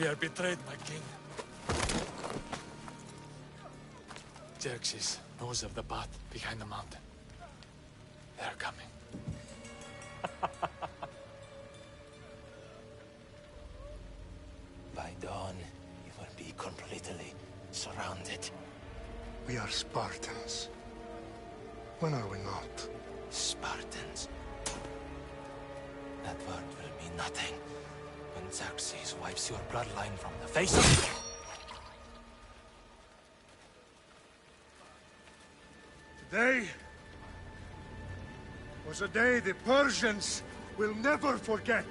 We are betrayed, my king. Xerxes knows of the path behind the mountain. They are coming. By dawn, you will be completely surrounded. We are Spartans. When are we not? Spartans. That word will mean nothing when Xerxes wipes your bloodline from the face of... Today was a day the Persians will never forget.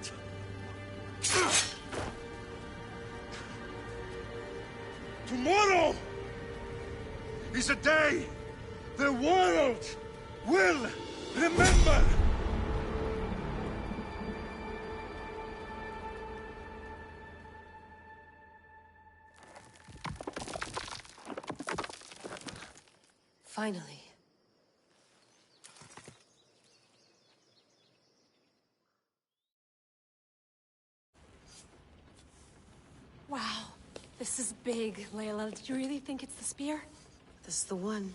Tomorrow is a day the world will remember. Finally. Wow, this is big, Layla. Did you really think it's the spear? This is the one.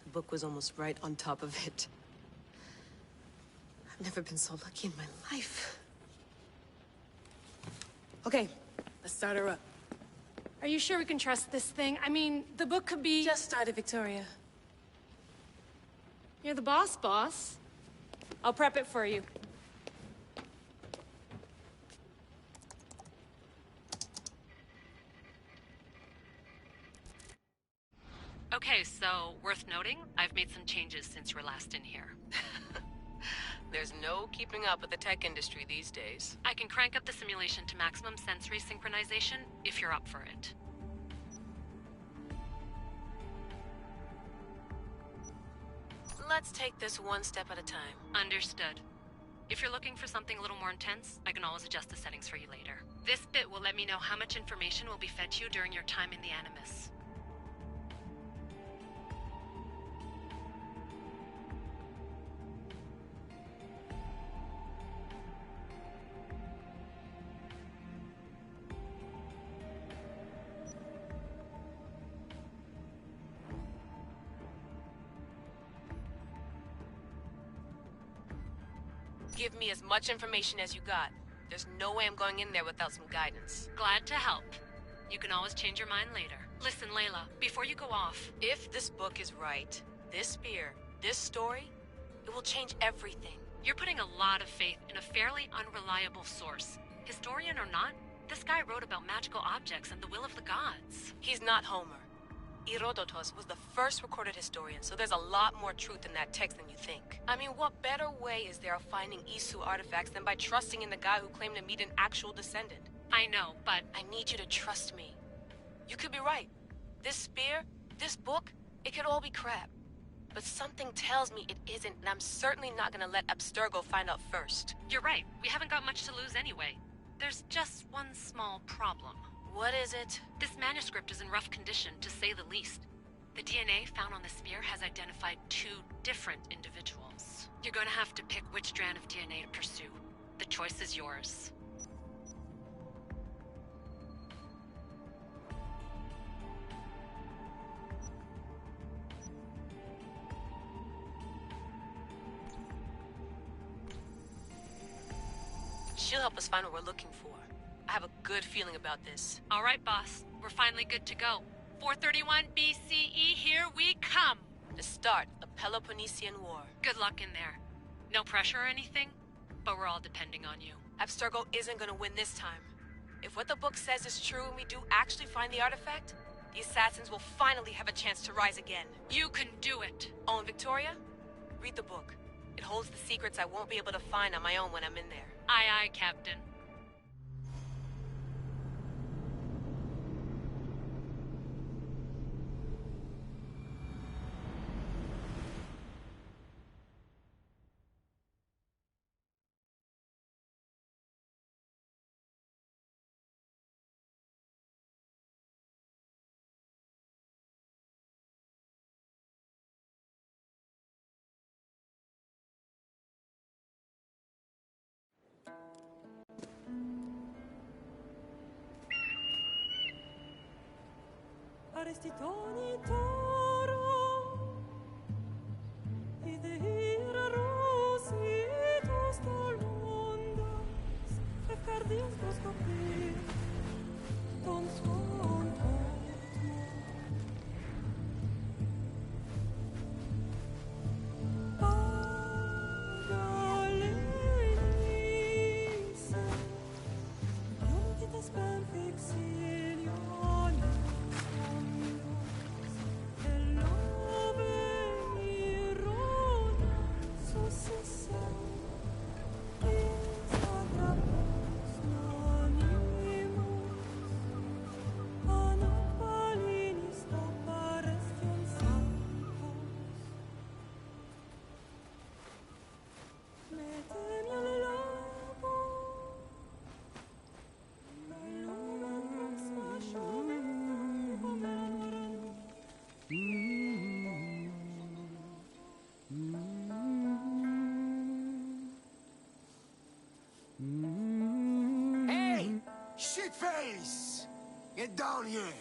The book was almost right on top of it. I've never been so lucky in my life. Okay, let's start her up. Are you sure we can trust this thing? I mean, the book could be... Just started, Victoria. You're the boss. I'll prep it for you. Okay, so worth noting, I've made some changes since you were last in here. There's no keeping up with the tech industry these days. I can crank up the simulation to maximum sensory synchronization if you're up for it. Let's take this one step at a time. Understood. If you're looking for something a little more intense, I can always adjust the settings for you later. This bit will let me know how much information will be fed to you during your time in the Animus. Give me as much information as you got. There's no way I'm going in there without some guidance. Glad to help. You can always change your mind later. Listen, Layla, before you go off... If this book is right, this spear, this story, it will change everything. You're putting a lot of faith in a fairly unreliable source. Historian or not, this guy wrote about magical objects and the will of the gods. He's not Homer. Herodotus was the first recorded historian, so there's a lot more truth in that text than you think. I mean, what better way is there of finding Isu artifacts than by trusting in the guy who claimed to meet an actual descendant? I know, but... I need you to trust me. You could be right. This spear, this book, it could all be crap. But something tells me it isn't, and I'm certainly not gonna let Abstergo find out first. You're right. We haven't got much to lose anyway. There's just one small problem. What is it? This manuscript is in rough condition, to say the least. The DNA found on the spear has identified 2 different individuals. You're going to have to pick which strand of DNA to pursue. The choice is yours. She'll help us find what we're looking for. I have a good feeling about this. All right, boss. We're finally good to go. 431 BCE, here we come! The start of the Peloponnesian War. Good luck in there. No pressure or anything, but we're all depending on you. Abstergo isn't gonna win this time. If what the book says is true and we do actually find the artifact, the assassins will finally have a chance to rise again. You can do it! Oh, and Victoria? Read the book. It holds the secrets I won't be able to find on my own when I'm in there. Aye, aye, Captain. Shitface! Get down here!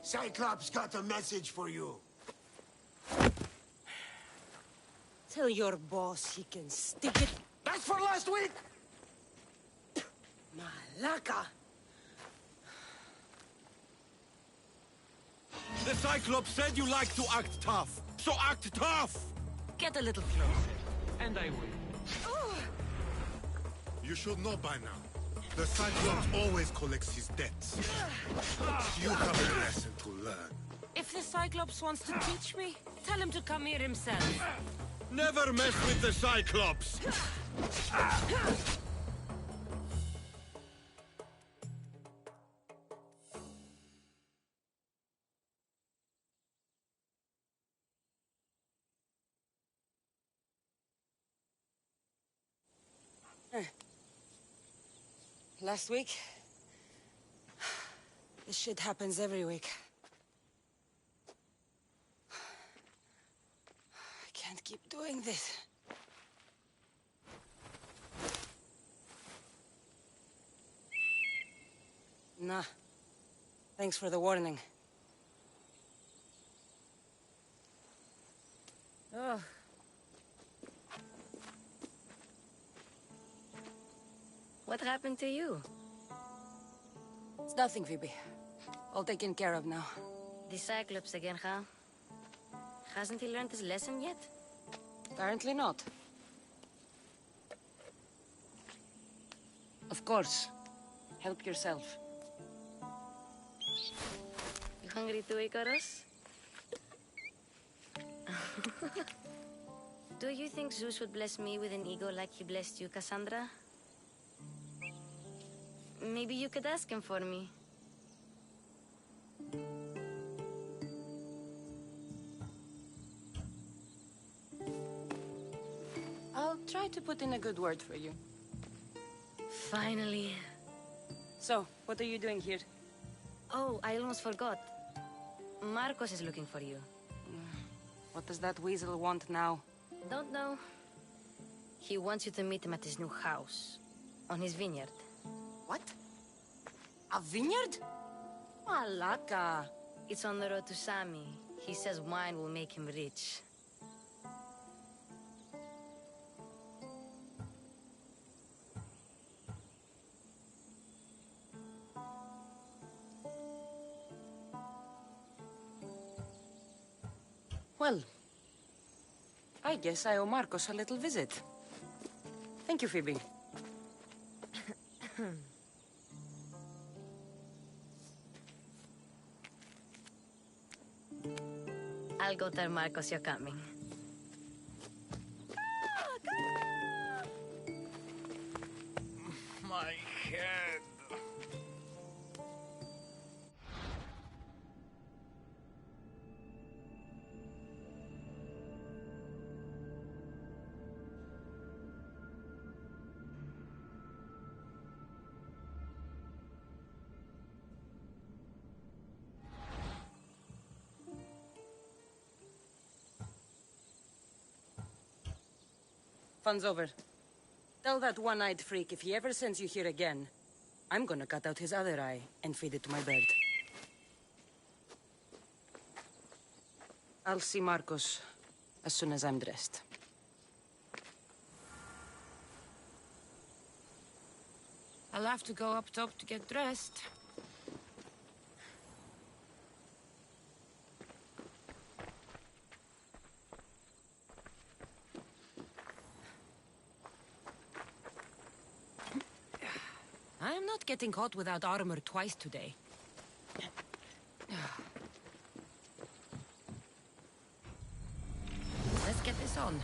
Cyclops got a message for you. Tell your boss he can stick it. That's for last week! Malaka! The Cyclops said you like to act tough, so act tough! Get a little closer, and I will. You should know by now. The Cyclops always collects his debts. You have a lesson to learn. If the Cyclops wants to teach me, tell him to come here himself. Never mess with the Cyclops! Last week? This shit happens every week. I can't keep doing this. Nah. Thanks for the warning. Oh. What happened to you? It's nothing, Phoebe. All taken care of now. The Cyclops again, huh? Hasn't he learned his lesson yet? Apparently not. Of course. Help yourself. You hungry too, Icarus? Do you think Zeus would bless me with an ego like he blessed you, Cassandra? Maybe you could ask him for me. I'll try to put in a good word for you. Finally. So, what are you doing here? Oh, I almost forgot. Marcos is looking for you. What does that weasel want now? Don't know. He wants you to meet him at his new house. On his vineyard. What? A vineyard? Malaka. It's on the road to Sami. He says wine will make him rich. Well, I guess I owe Marcos a little visit. Thank you, Phoebe. I'll go tell Marcos you're coming. My head. Fun's over. Tell that one-eyed freak if he ever sends you here again, I'm gonna cut out his other eye and feed it to my bird. I'll see Marcos as soon as I'm dressed. I'll have to go up top to get dressed. I'm not getting caught without armor twice today. Let's get this on.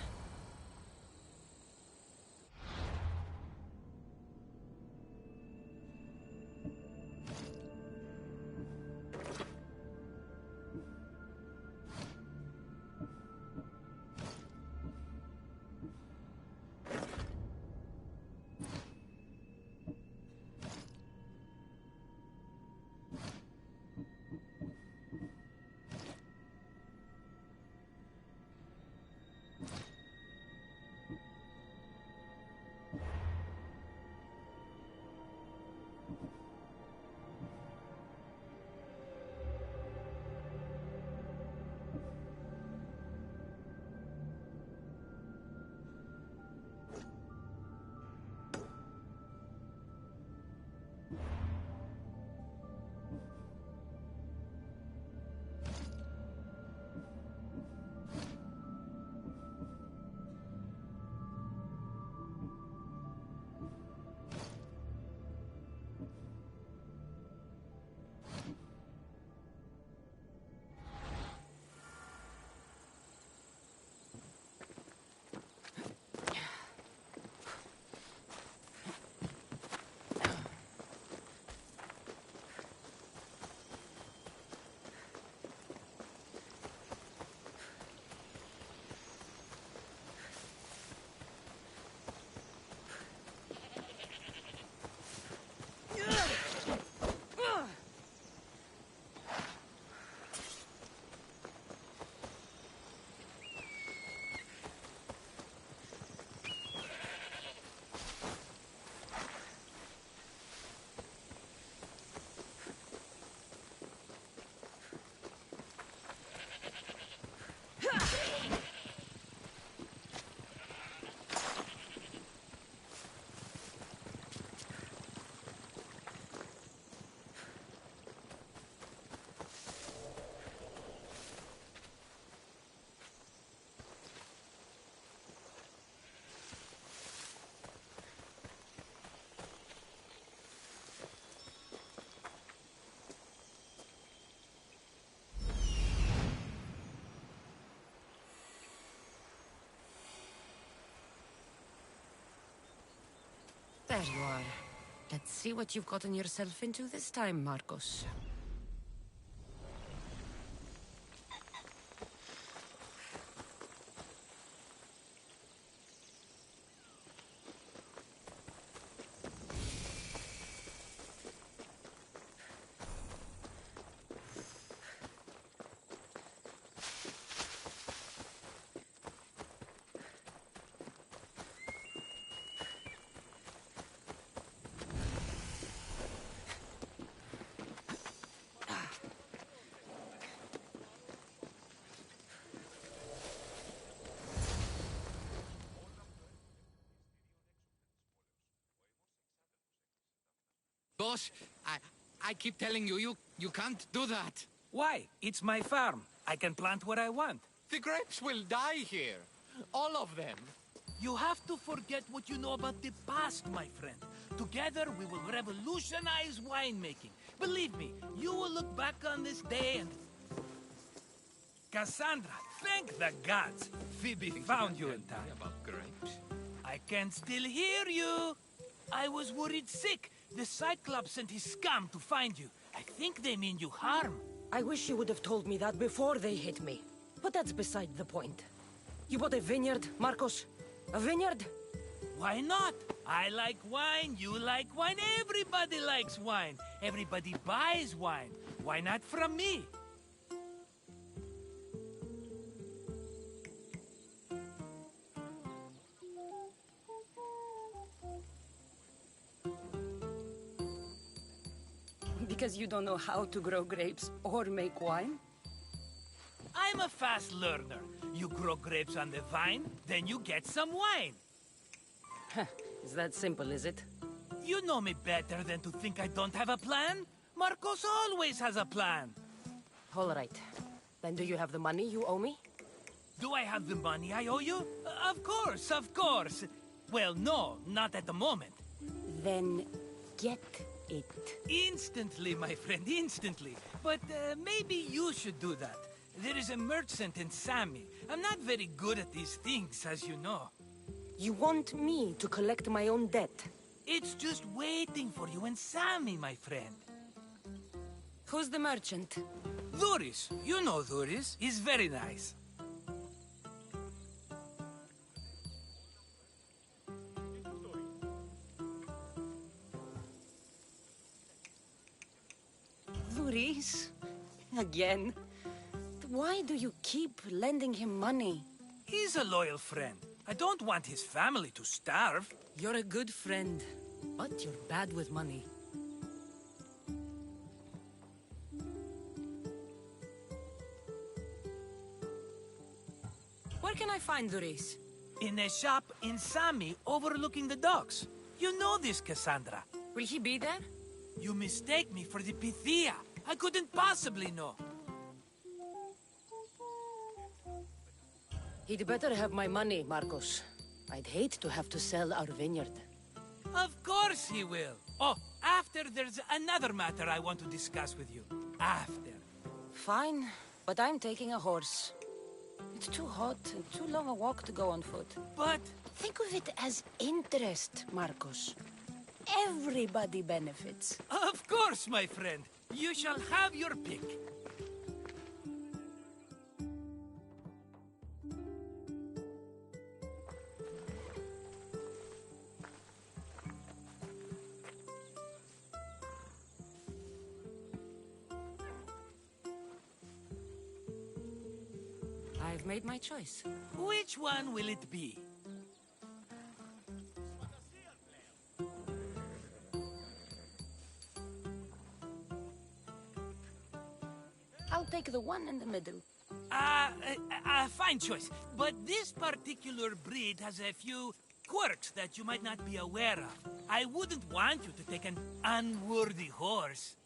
There you are. Let's see what you've gotten yourself into this time, Marcos. Boss, I keep telling you, you can't do that. Why? It's my farm. I can plant what I want. The grapes will die here. All of them. You have to forget what you know about the past, my friend. Together, we will revolutionize winemaking. Believe me, you will look back on this day and... Cassandra, thank the gods. Phoebe found you in time. About grapes? I can still hear you. I was worried sick. The Cyclops sent his scum to find you. I think they mean you harm. I wish you would have told me that before they hit me. But that's beside the point. You bought a vineyard, Marcos? A vineyard? Why not? I like wine, you like wine, everybody likes wine. Everybody buys wine. Why not from me? Because you don't know how to grow grapes or make wine? I'm a fast learner. You grow grapes on the vine, then you get some wine. Is that simple, is it? You know me better than to think I don't have a plan. Marcos always has a plan. All right. Then do you have the money you owe me? Do I have the money I owe you? Of course, of course. Well, no, not at the moment. Then get it. Instantly, my friend, instantly. But maybe you should do that. There is a merchant in Sami. I'm not very good at these things, as you know. You want me to collect my own debt? It's just waiting for you in Sami, my friend. Who's the merchant? Duris. You know Duris. He's very nice. Duris? Again? Why do you keep lending him money? He's a loyal friend. I don't want his family to starve. You're a good friend, but you're bad with money. Where can I find Duris? In a shop in Sami overlooking the docks. You know this, Cassandra. Will he be there? You mistake me for the Pythia. I couldn't possibly know. He'd better have my money, Marcos. I'd hate to have to sell our vineyard. Of course he will. Oh, after there's another matter I want to discuss with you. After. Fine, but I'm taking a horse. It's too hot and too long a walk to go on foot. But... think of it as interest, Marcos. Everybody benefits. Of course, my friend. You shall have your pick. I've made my choice. Which one will it be? I'll take the one in the middle. Fine choice. But this particular breed has a few quirks that you might not be aware of. I wouldn't want you to take an unworthy horse.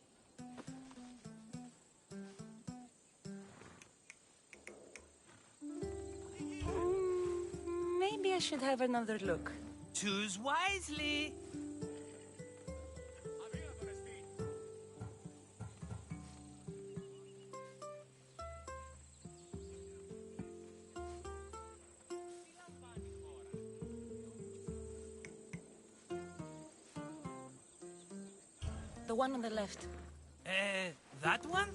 Maybe I should have another look. Choose wisely. The one on the left. That one?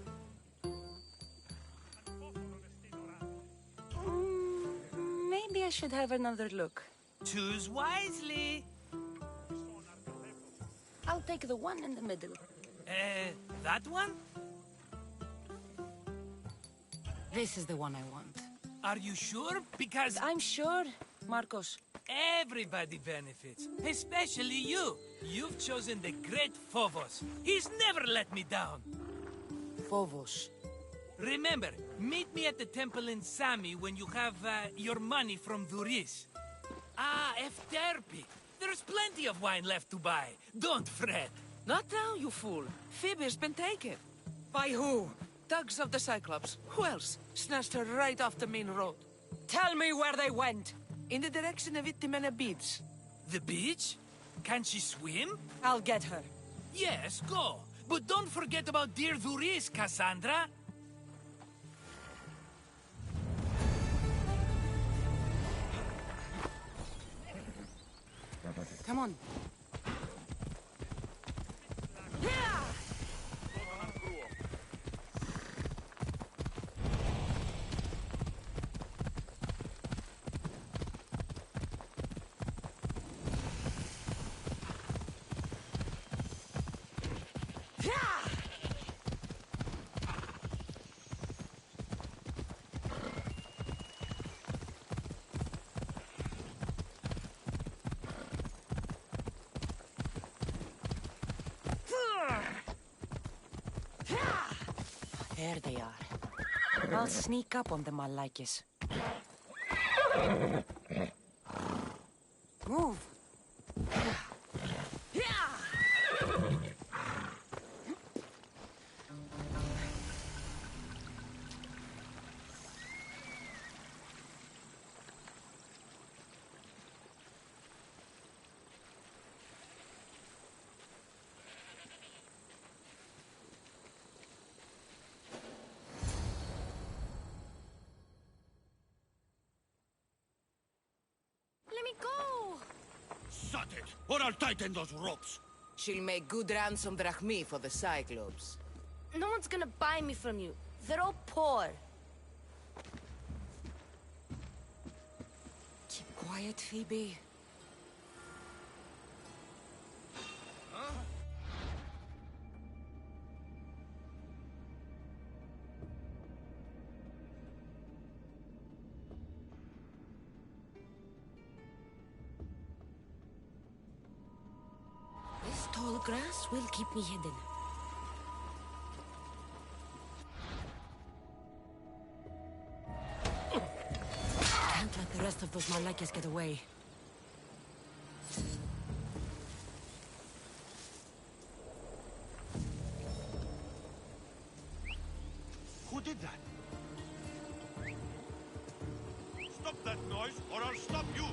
Maybe I should have another look. Choose wisely. I'll take the one in the middle. That one? This is the one I want. Are you sure? Because I'm sure, Marcos. everybody benefits, especially you. You've chosen the great Phobos. He's never let me down. Phobos. Remember, meet me at the temple in Sami when you have your money from Duris. Ah, Efterpi. There's plenty of wine left to buy. Don't fret. Not now, you fool. Phoebe's been taken. By who? Thugs of the Cyclops. Who else? Snatched her right off the main road. Tell me where they went. In the direction of Itimena Beach. The beach? Can she swim? I'll get her. Yes, go. But don't forget about dear Duris, Cassandra. Come on. There they are. I'll sneak up on them, I like it. Move! Let me go! Shut it, or I'll tighten those ropes. She'll make good ransom drachmi for the Cyclops. No one's gonna buy me from you. They're all poor. Keep quiet, Phoebe. This tall grass will keep me hidden. Can't let the rest of those Malakas get away. Who did that? Stop that noise, or I'll stop you!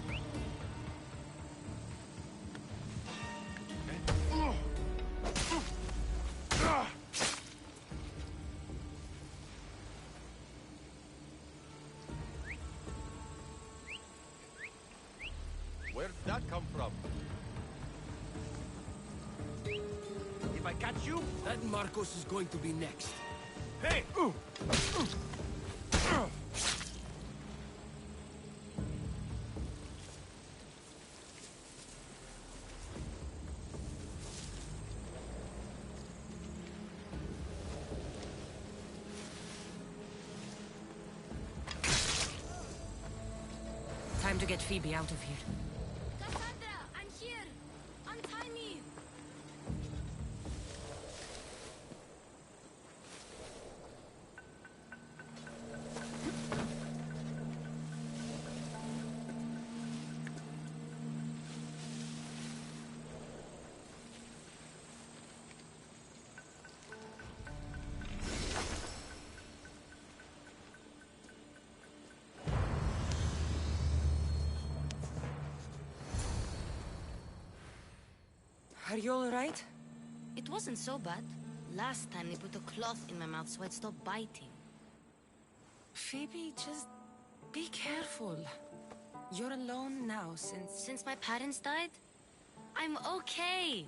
Where'd that come from? If I catch you, That Marcos is going to be next. hey! Time to get Phoebe out of here. Cassandra, I'm here! Untie me! Are you all right? It wasn't so bad. Last time they put a cloth in my mouth so I'd stop biting. Phoebe, just be careful. You're alone now since... Since my parents died, I'm okay.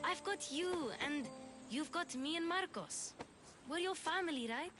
I've got you, and you've got me and Marcos. We're your family, right?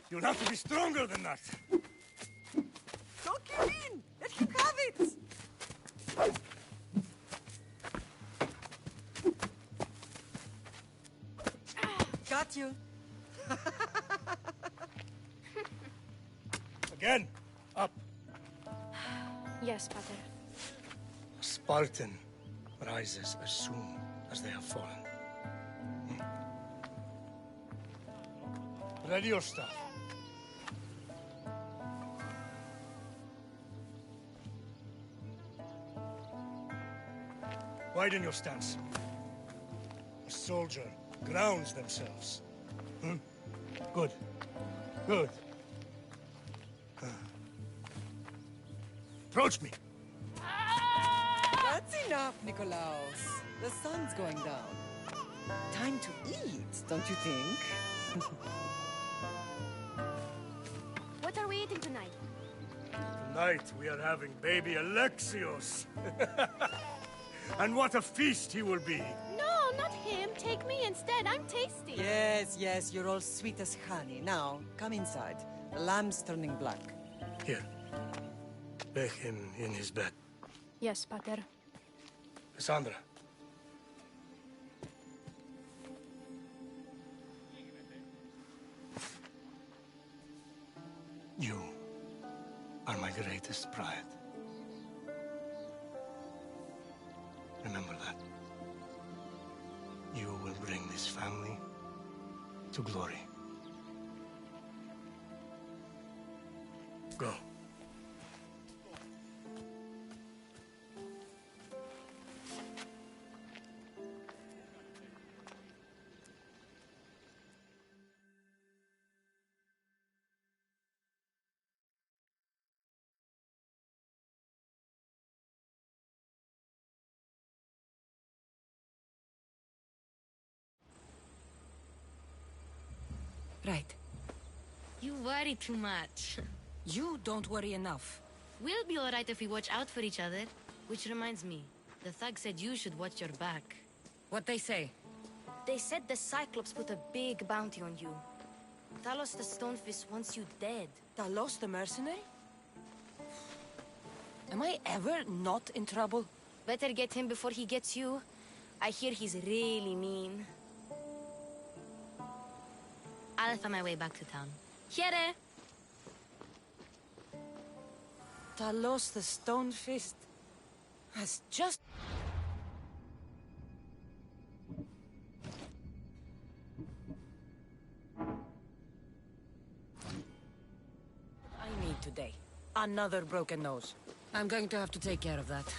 You'll have to be stronger than that. Don't give in! Let him have it! Got you. Again, up. Yes, Pater. A Spartan rises as soon as they have fallen. Ready your stuff. Widen your stance. A soldier grounds themselves. Good. Good. Approach me. That's enough, Nikolaos. The sun's going down. Time to eat, don't you think? What are we eating tonight? Tonight we are having baby Alexios. And what a feast he will be. No, not him. take me instead. I'm tasty. Yes, yes, you're all sweet as honey. Now, come inside. The lamb's turning black. Here. Lay him in his bed. Yes, Pater. Cassandra. You are my greatest pride. Remember that. You will bring this family to glory. Go. Right. You worry too much. You don't worry enough. We'll be alright if we watch out for each other. Which reminds me, the thug said you should watch your back. What they say? They said the Cyclops put a big bounty on you. Talos the Stonefist wants you dead. Talos the mercenary? Am I ever not in trouble? Better get him before he gets you. I hear he's really mean. I'll find my way back to town. Here! Talos the Stonefist has just... I need today. Another broken nose. I'm going to have to take care of that.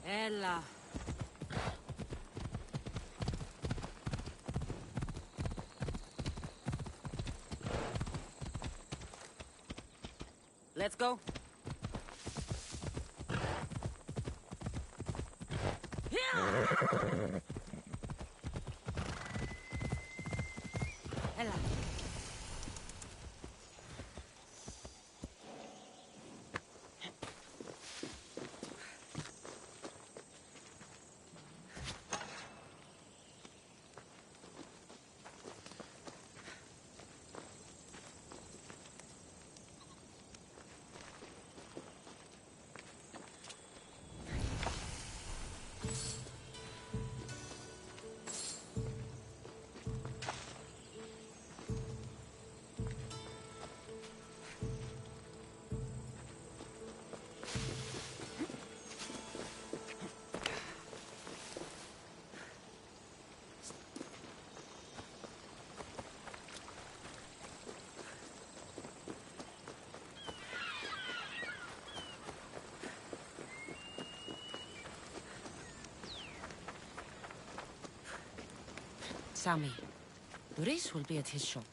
Ella. Let's go. Ella. Sammy, Luis will be at his shop.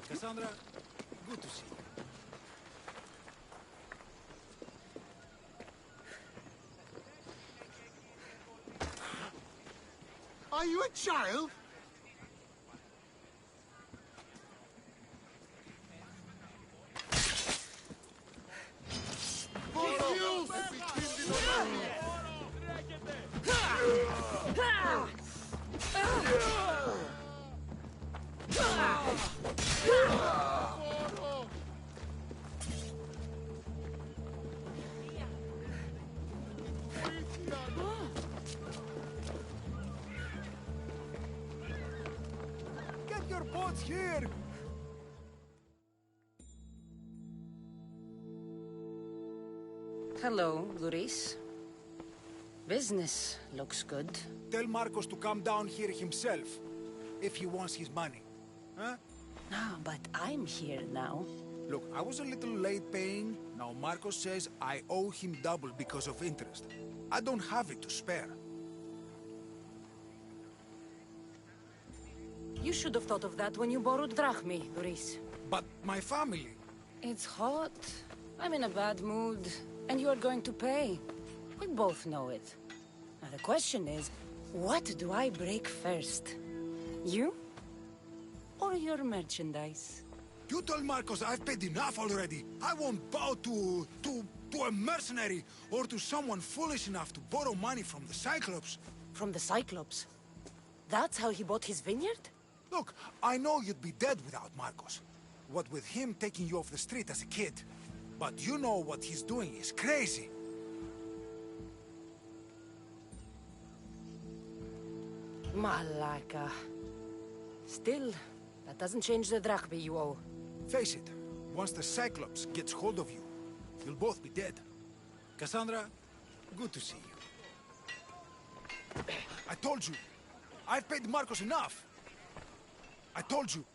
Cassandra, good to see you. Are you a child? Get your boats here! Hello, Luis. Business looks good. Tell Marcos to come down here himself, if he wants his money. Huh? No, but I'm here now. Look, I was a little late paying. Now Marcos says I owe him double because of interest. I don't have it to spare. You should have thought of that when you borrowed drachmi, Luis. But my family... It's hot. I'm in a bad mood. And you are going to pay. We both know it. Now the question is, what do I break first? You? Or your merchandise? You told Marcos I've paid enough already. I won't bow to a mercenary or to someone foolish enough to borrow money from the Cyclops. From the Cyclops? That's how he bought his vineyard? Look, I know you'd be dead without Marcos. What with him taking you off the street as a kid. But you know what he's doing is crazy. Malaka. Still, that doesn't change the drachmi you owe. Face it, once the Cyclops gets hold of you, you'll both be dead. Cassandra, good to see you. I told you, I've paid Marcos enough. I told you,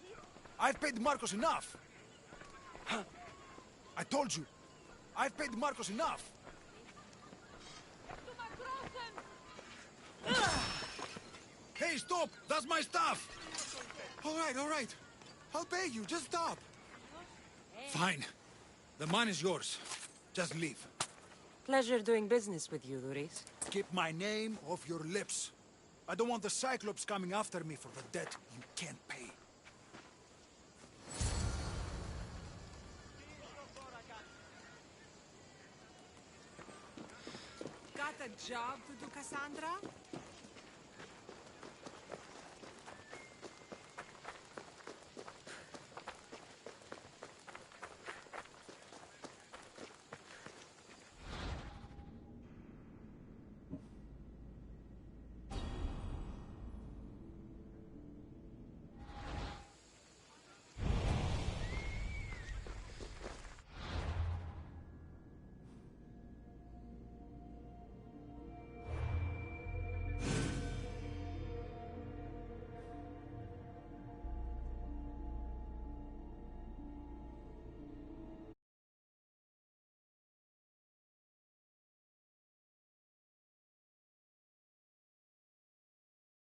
I've paid Marcos enough. I told you, I've paid Marcos enough. Hey, stop! That's my stuff! All right. I'll pay you, just stop. Fine. The money's yours. Just leave. Pleasure doing business with you, Luis. Keep my name off your lips. I don't want the Cyclops coming after me for the debt you can't pay. Got a job to do, Cassandra?